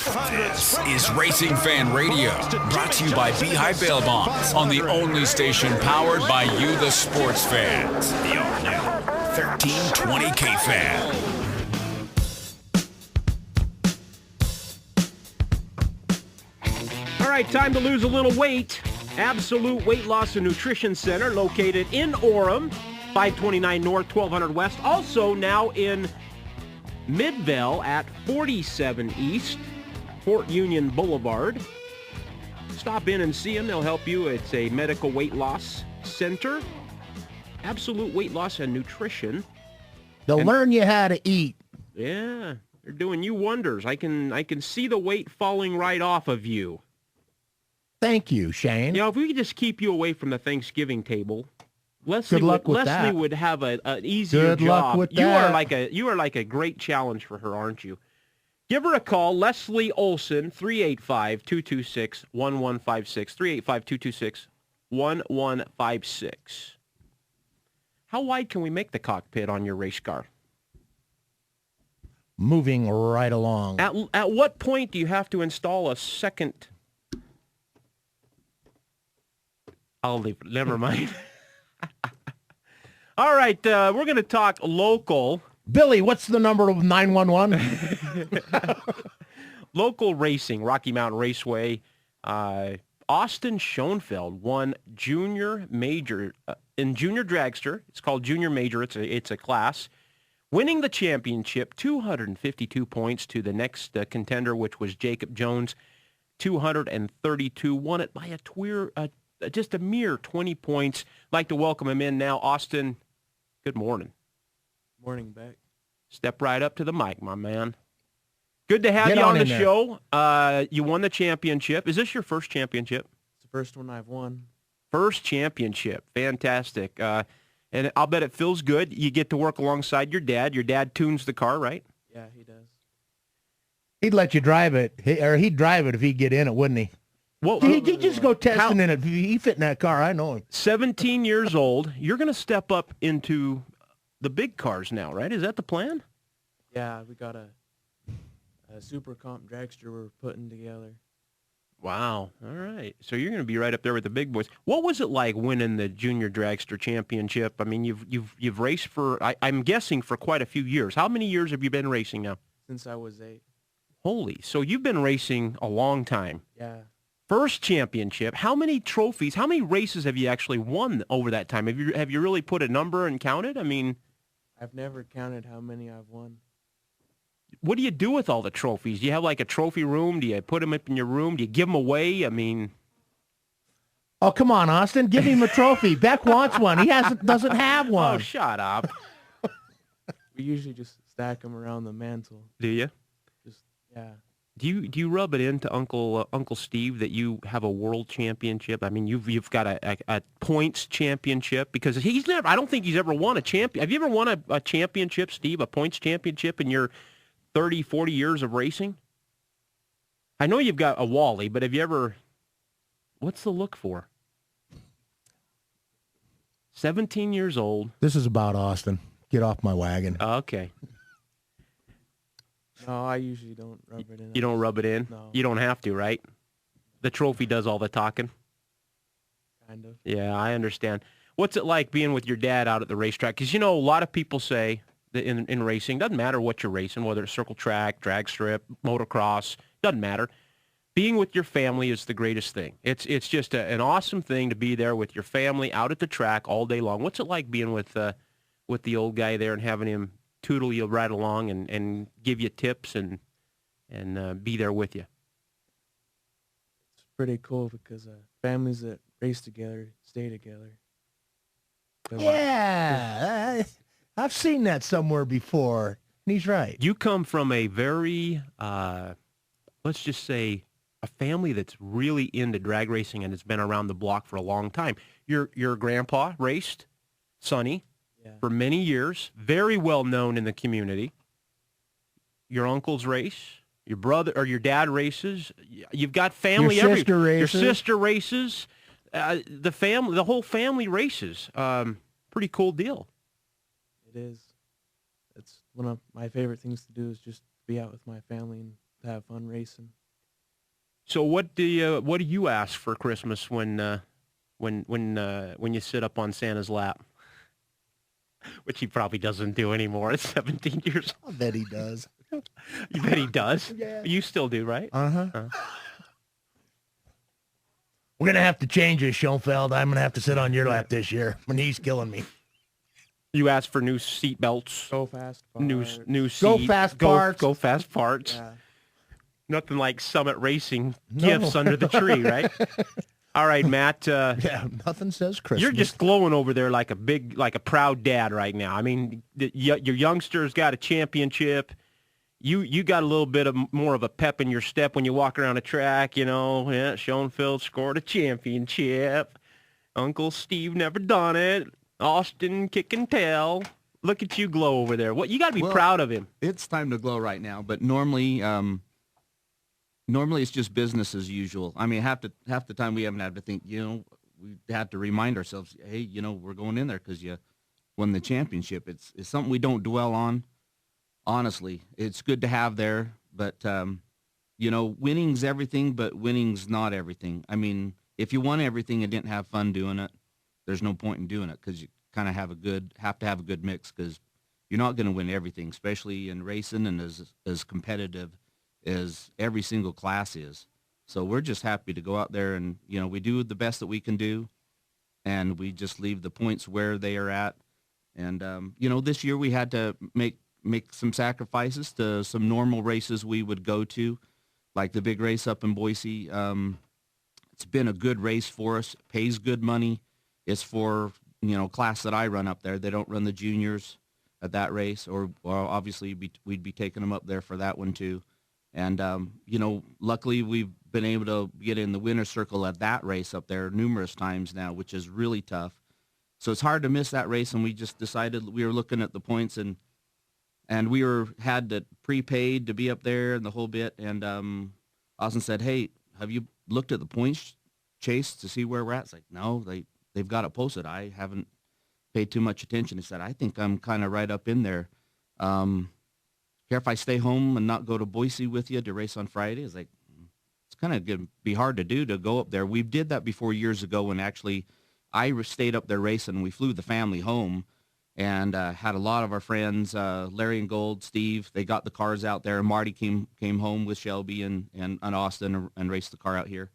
This is Racing Fan Radio, brought to you by Beehive Bail Bonds on the only station powered by you, the sports fans. The all-new 1320 K-Fan. All right, time to lose a little weight. Absolute Weight Loss and Nutrition Center, located in Orem, 529 North, 1200 West. Also now in Midvale at 47 East, Fort Union Boulevard. Stop in and see them. They'll help you. It's a medical weight loss center. Absolute Weight Loss and Nutrition. They'll learn you how to eat. Yeah, they're doing you wonders. I can see the weight falling right off of you. Thank you, Shane. You know, if we could just keep you away from the Thanksgiving table, Leslie would have an easier job. Good luck with that. You are like a great challenge for her, aren't you? Give her a call, Leslie Olson, 385-226-1156, 385-226-1156. How wide can we make the cockpit on your race car? Moving right along. At what point do you have to install a second? I'll leave it. Never mind. All right, we're going to talk local. Billy, what's the number of 911? Local racing, Rocky Mountain Raceway. Austin Schoenfeld won Junior Major in Junior Dragster. It's called Junior Major. It's a class. Winning the championship, 252 points to the next contender, which was Jacob Jones, 232. Won it by just a mere 20 points. I'd like to welcome him in now. Austin, good morning. Morning, Beck. Step right up to the mic, my man. Good to have you on the show. You won the championship. Is this your first championship? It's the first one I've won. First championship. Fantastic. And I'll bet it feels good. You get to work alongside your dad. Your dad tunes the car, right? Yeah, he does. He'd let you drive it, or he'd drive it if he'd get in it, wouldn't he? Well, he'd just go testing in it. He fit in that car. I know him. 17 years old. You're going to step up into the big cars now, right? Is that the plan? Yeah, we got a super comp dragster we're putting together. Wow. All right. So you're going to be right up there with the big boys. What was it like winning the Junior Dragster Championship? I mean, you've raced for, I'm guessing, for quite a few years. How many years have you been racing now? Since I was 8. Holy. So you've been racing a long time. Yeah. First championship. How many trophies, how many races have you actually won over that time? Have you really put a number and counted? I mean, I've never counted how many I've won. What do you do with all the trophies? Do you have like a trophy room? Do you put them up in your room? Do you give them away? I mean, oh, come on, Austin. Give him a trophy. Beck wants one. He doesn't have one. Oh, shut up. We usually just stack them around the mantle. Do you? Just, yeah. Do you rub it into Uncle Steve that you have a world championship? I mean, you've got a points championship, because I don't think he's ever won a champion. Have you ever won a championship, Steve, a points championship in your 30, 40 years of racing? I know you've got a Wally, but have you ever, what's the look for? 17 years old. This is about Austin. Get off my wagon. Okay. No, I usually don't rub it in. You don't rub it in? No. You don't have to, right? The trophy does all the talking? Kind of. Yeah, I understand. What's it like being with your dad out at the racetrack? Because, a lot of people say that in racing, doesn't matter what you're racing, whether it's circle track, drag strip, motocross, doesn't matter. Being with your family is the greatest thing. It's just an awesome thing to be there with your family out at the track all day long. What's it like being with the old guy there and having him tootle you right along and give you tips and be there with you? It's pretty cool because families that race together stay together. Yeah, I've seen that somewhere before, and he's right. You come from a very, let's just say, a family that's really into drag racing and has been around the block for a long time. Your grandpa raced, Sonny, for many years, very well known in the community. Your uncles race, your brother or your dad races. You've got family your sister races. Your sister races. The whole family races. Pretty cool deal. It is. It's one of my favorite things to do is just be out with my family and have fun racing. racing. So what do you ask for Christmas when you sit up on Santa's lap? Which he probably doesn't do anymore at 17 years I bet he does. old. You bet he does? Yeah. You still do, right? Uh-huh. We're going to have to change this, Schoenfeld. I'm going to have to sit on your lap this year when he's killing me. You ask for new seat belts, Go fast. new parts. seat, Go fast parts. Go fast parts. Yeah. Nothing like Summit Racing gifts under the tree, right? All right, Matt. Yeah, nothing says Christmas. You're just glowing over there like a proud dad right now. I mean, your youngster's got a championship. You got a little bit of more of a pep in your step when you walk around the track. You know, yeah, Schoenfeld scored a championship. Uncle Steve never done it. Austin kicking tail. Look at you glow over there. What you got to be proud of him. It's time to glow right now, but normally it's just business as usual. I mean, half the time we haven't had to think, we have to remind ourselves, hey, we're going in there because you won the championship. It's something we don't dwell on. Honestly, it's good to have there, but winning's everything, but winning's not everything. I mean, if you won everything and didn't have fun doing it, there's no point in doing it because you kind of have to have a good mix because you're not going to win everything, especially in racing and as competitive as every single class is. So we're just happy to go out there and, we do the best that we can do, and we just leave the points where they are at. And, this year we had to make some sacrifices to some normal races we would go to, like the big race up in Boise. It's been a good race for us. It pays good money. It's for, class that I run up there. They don't run the juniors at that race, or obviously we'd be taking them up there for that one too. And, luckily we've been able to get in the winner's circle at that race up there numerous times now, which is really tough. So it's hard to miss that race, and we just decided we were looking at the points, and we had to prepaid to be up there and the whole bit. And Austin said, hey, have you looked at the points chase to see where we're at? It's like, no, they've got it posted. I haven't paid too much attention. He said, I think I'm kind of right up in there. Care if I stay home and not go to Boise with you to race on Friday? It's like, it's kind of going to be hard to do, to go up there. We did that before years ago when actually I stayed up there racing. We flew the family home and had a lot of our friends, Larry and Gold, Steve, they got the cars out there. Marty came home with Shelby and Austin and raced the car out here.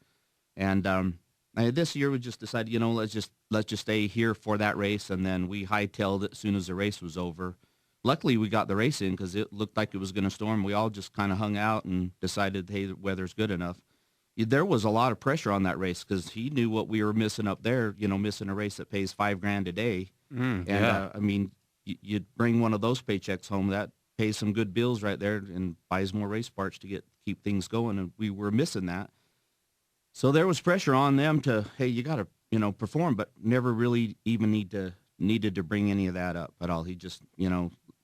And this year we just decided, let's just stay here for that race, and then we hightailed it as soon as the race was over. Luckily, we got the race in because it looked like it was going to storm. We all just kind of hung out and decided, hey, the weather's good enough. There was a lot of pressure on that race because he knew what we were missing up there, missing a race that pays $5,000 a day. Yeah. I mean, you bring one of those paychecks home, that pays some good bills right there and buys more race parts to keep things going, and we were missing that. So there was pressure on them to, hey, you got to, perform, but never really even needed to bring any of that up at all. He just,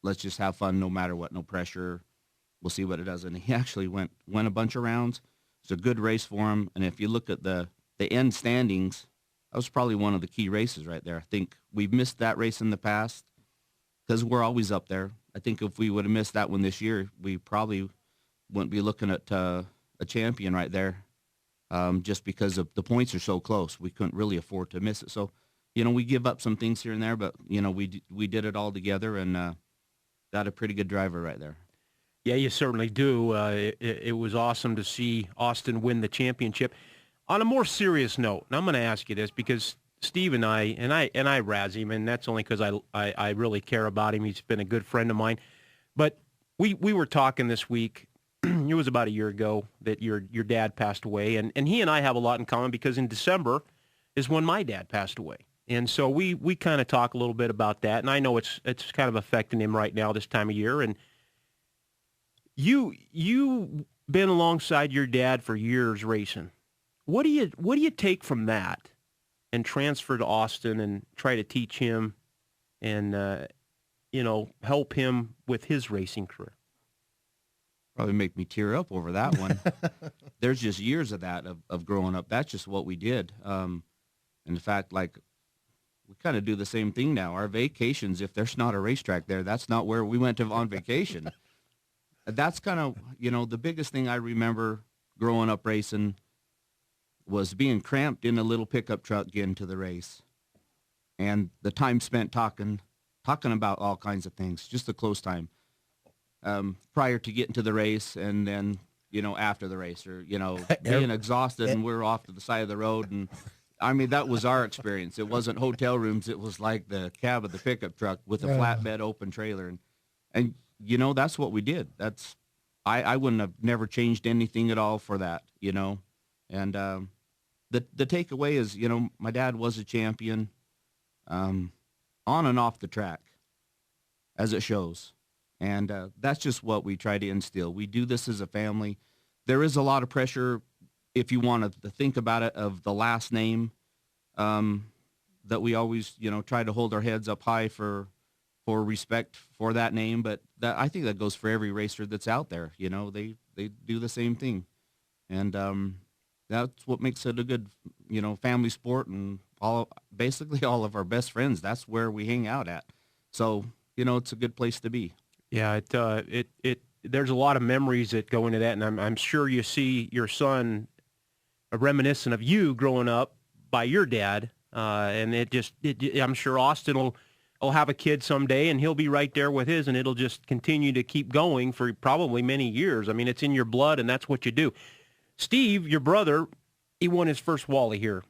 let's just have fun no matter what, no pressure. We'll see what it does. And he actually went a bunch of rounds. It's a good race for him. And if you look at the end standings, that was probably one of the key races right there. I think we've missed that race in the past because we're always up there. I think if we would have missed that one this year, we probably wouldn't be looking at a champion right there, just because of the points are so close. We couldn't really afford to miss it. So, we give up some things here and there, but, we did it all together and got a pretty good driver right there. Yeah, you certainly do. It was awesome to see Austin win the championship. On a more serious note, and I'm going to ask you this because Steve and I razz him, and that's only because I really care about him. He's been a good friend of mine. But we were talking this week. It was about a year ago that your dad passed away, and he and I have a lot in common because in December is when my dad passed away. And so we kind of talk a little bit about that, and I know it's kind of affecting him right now this time of year. And you been alongside your dad for years racing. What do you take from that and transfer to Austin and try to teach him and help him with his racing career? Probably make me tear up over that one. There's just years of that of growing up. That's just what we did. In fact, like, we kind of do the same thing now. Our vacations, if there's not a racetrack there, that's not where we went on vacation. that's kind of, the biggest thing I remember growing up racing was being cramped in a little pickup truck getting to the race. And the time spent talking about all kinds of things, just the close time, prior to getting to the race, and then, after the race, or, being exhausted and we're off to the side of the road. And I mean, that was our experience. It wasn't hotel rooms. It was like the cab of the pickup truck with a flatbed open trailer. And that's what we did. I wouldn't have never changed anything at all for that, And the takeaway is, my dad was a champion on and off the track, as it shows. And that's just what we try to instill. We do this as a family. There is a lot of pressure, if you want to think about it, of the last name, that we always, try to hold our heads up high for respect for that name. But I think that goes for every racer that's out there. They do the same thing. And that's what makes it a good, family sport, and basically all of our best friends. That's where we hang out at. So, it's a good place to be. Yeah, there's a lot of memories that go into that, and I'm sure you see your son reminiscent of you growing up by your dad, and I'm sure Austin will have a kid someday, and he'll be right there with his, and it'll just continue to keep going for probably many years. I mean, it's in your blood, and that's what you do. Steve, your brother, he won his first Wally here,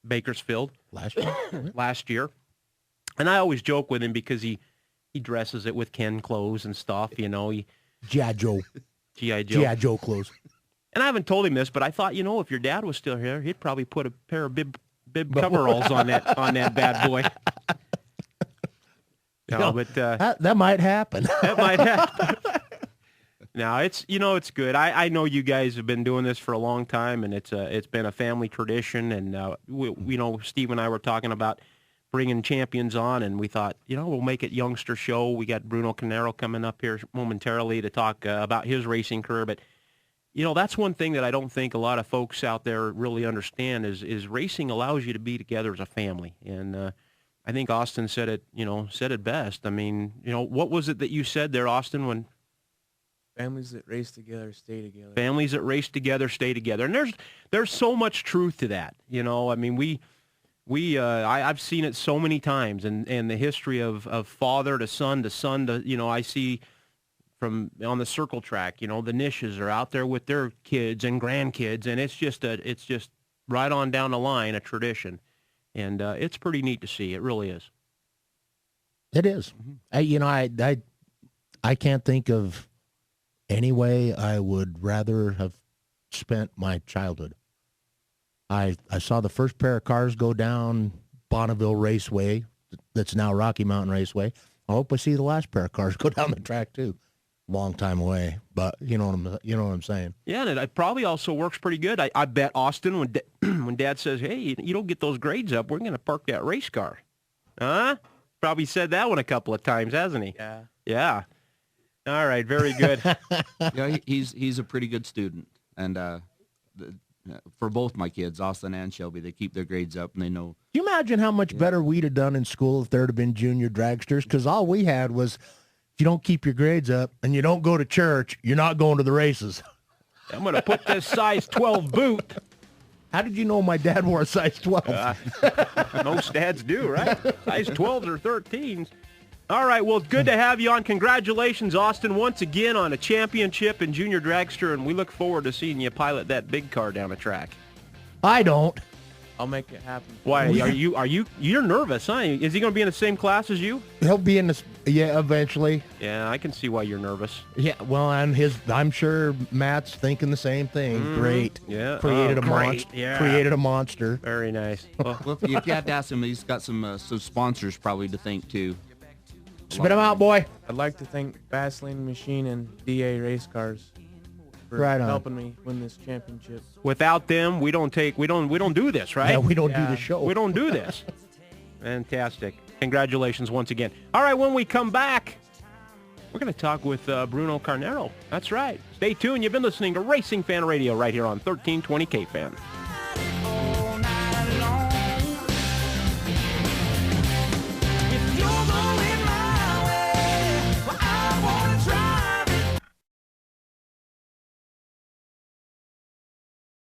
Bakersfield, last year. And I always joke with him because he dresses it with Ken clothes and stuff, G.I. Joe. G.I. Joe. G.I. Joe clothes. And I haven't told him this, but I thought, if your dad was still here, he'd probably put a pair of bib coveralls on that bad boy. No, but that might happen. That might happen. No, it's good. I know you guys have been doing this for a long time, and it's been a family tradition. And Steve and I were talking about bringing champions on, and we thought, we'll make it youngster show. We got Bruno Canero coming up here momentarily to talk about his racing career. But that's one thing that I don't think a lot of folks out there really understand is racing allows you to be together as a family. And I think Austin said it best. I mean, what was it that you said there, Austin, when families that race together stay together. Families that race together stay together. And there's so much truth to that. I mean, I've seen it so many times, and the history of father to son to, I see from on the circle track, the Nishes are out there with their kids and grandkids, and it's just right on down the line, a tradition. And it's pretty neat to see. It really is. It is. I can't think of any way I would rather have spent my childhood. I saw the first pair of cars go down Bonneville Raceway, that's now Rocky Mountain Raceway. I hope I see the last pair of cars go down the track too. Long time away, but you know what I'm saying. Yeah, and it probably also works pretty good. I bet Austin, when Dad says, "Hey, you don't get those grades up, we're going to park that race car," huh? Probably said that one a couple of times, hasn't he? Yeah. Yeah. All right, very good. Yeah, he's a pretty good student, and for both my kids, Austin and Shelby, they keep their grades up, and they know. Do you imagine how much better we'd have done in school if there'd have been junior dragsters? Because all we had was, if you don't keep your grades up and you don't go to church, you're not going to the races. I'm going to put this size 12 boot. How did you know my dad wore a size 12? Most dads do, right? Size 12s or 13s. All right, well, good to have you on. Congratulations, Austin, once again on a championship in Junior Dragster, and we look forward to seeing you pilot that big car down the track. I don't. I'll make it happen. Why, you're nervous, huh? Is he going to be in the same class as you? He'll be in this, yeah, eventually. Yeah, I can see why you're nervous. Yeah, well, and I'm sure Matt's thinking the same thing. Great. Yeah. Created a great. monster. Yeah. Created a monster. Very nice. Well, if you have to ask him, he's got some sponsors probably to thank too. Spit him out, boy. I'd like to thank Vaseline Machine and DA Race Cars for Right on. helping me win this championship. Without them, we don't do this, right? Yeah, we don't do Yeah. the show. We don't do this. Fantastic. Congratulations once again. All right, when we come back, we're going to talk with Bruno Carnero. That's right. Stay tuned. You've been listening to Racing Fan Radio right here on 1320 KFan.